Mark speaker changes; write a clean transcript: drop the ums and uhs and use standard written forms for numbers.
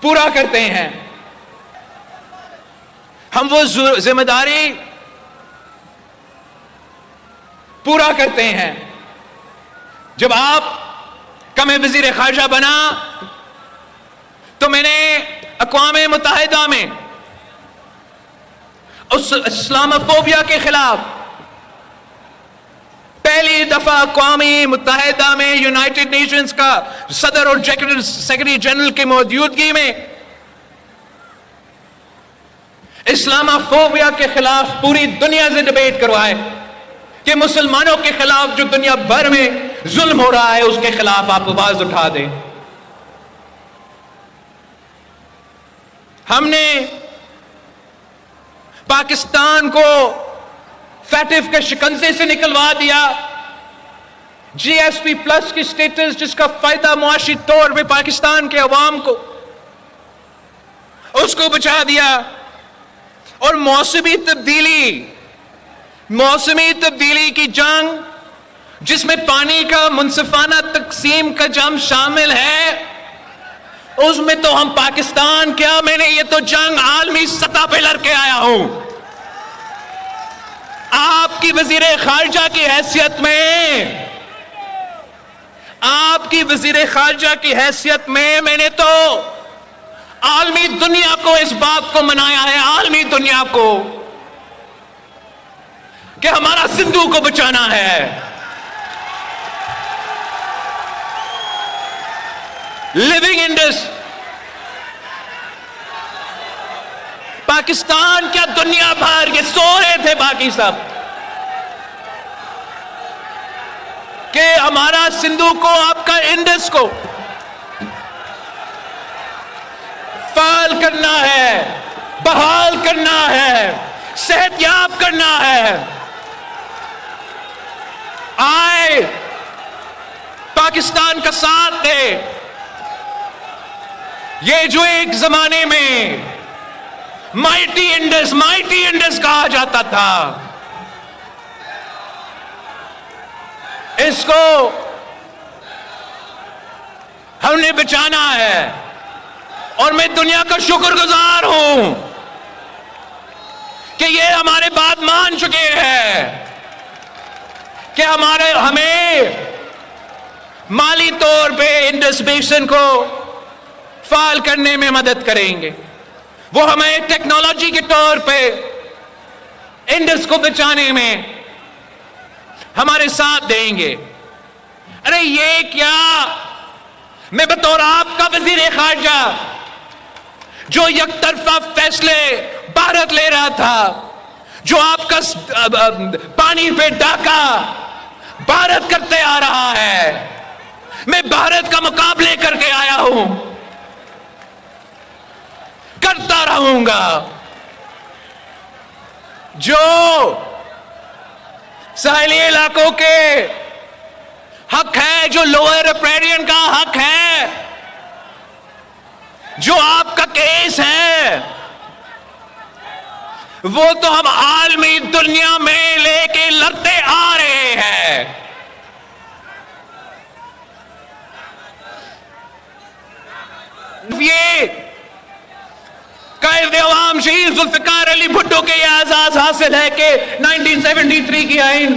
Speaker 1: پورا کرتے ہیں. ہم وہ ذمہ داری پورا کرتے ہیں. جب آپ کا میں وزیر خارجہ بنا تو میں نے اقوام متحدہ میں اس اسلاموفوبیا کے خلاف پہلی دفعہ اقوام متحدہ میں یونائٹڈ نیشنز کا صدر اور سیکرٹری جنرل کی موجودگی میں اسلاموفوبیا کے خلاف پوری دنیا سے ڈیبیٹ کروائے کہ مسلمانوں کے خلاف جو دنیا بھر میں ظلم ہو رہا ہے اس کے خلاف آپ آواز اٹھا دیں. ہم نے پاکستان کو فیٹف کے شکنجے سے نکلوا دیا. جی ایس پی پلس کی سٹیٹس جس کا فائدہ معاشی طور پہ پاکستان کے عوام کو اس کو بچا دیا. اور موسمی تبدیلی کی جنگ جس میں پانی کا منصفانہ تقسیم کا جنگ شامل ہے اس میں تو ہم پاکستان کیا میں نے یہ تو جنگ عالمی سطح پہ لڑ کے آیا ہوں. آپ کی وزیر خارجہ کی حیثیت میں میں نے تو عالمی دنیا کو اس بات کو منایا ہے, عالمی دنیا کو, کہ ہمارا سندھو کو بچانا ہے. لیونگ انڈس پاکستان کیا دنیا بھر کے سو رہے تھے باقی سب کہ ہمارا سندھو کو آپ کا انڈس کو فعال کرنا ہے, بحال کرنا ہے, صحت یاب کرنا ہے. آئے پاکستان کا ساتھ دے. یہ جو ایک زمانے میں مائٹی انڈس کہا جاتا تھا اس کو ہم نے بچانا ہے. اور میں دنیا کا شکر گزار ہوں کہ یہ ہمارے بات مان چکے ہیں کہ ہمیں مالی طور پہ انڈس بیسن کو فعال کرنے میں مدد کریں گے. وہ ہمیں ٹیکنالوجی کے طور پہ انڈس کو بچانے میں ہمارے ساتھ دیں گے. ارے یہ کیا, میں بطور آپ کا وزیر خارجہ جو یک طرفہ فیصلے بھارت لے رہا تھا, جو آپ کا پانی پہ ڈاکہ بھارت کرتے آ رہا ہے, میں بھارت کا مقابلے کر کے آیا ہوں, کرتا رہوں گا. جو ساحلی علاقوں کے حق ہے, جو لوئر ریپیرین کا حق ہے, جو آپ کا کیس ہے, وہ تو ہم عالمی دنیا میں لے کے لڑتے آ رہے ہیں. یہ قائد عوام شہید ذوالفقار علی بھٹو کے یہ اعزاز حاصل ہے کہ 1973 کی آئین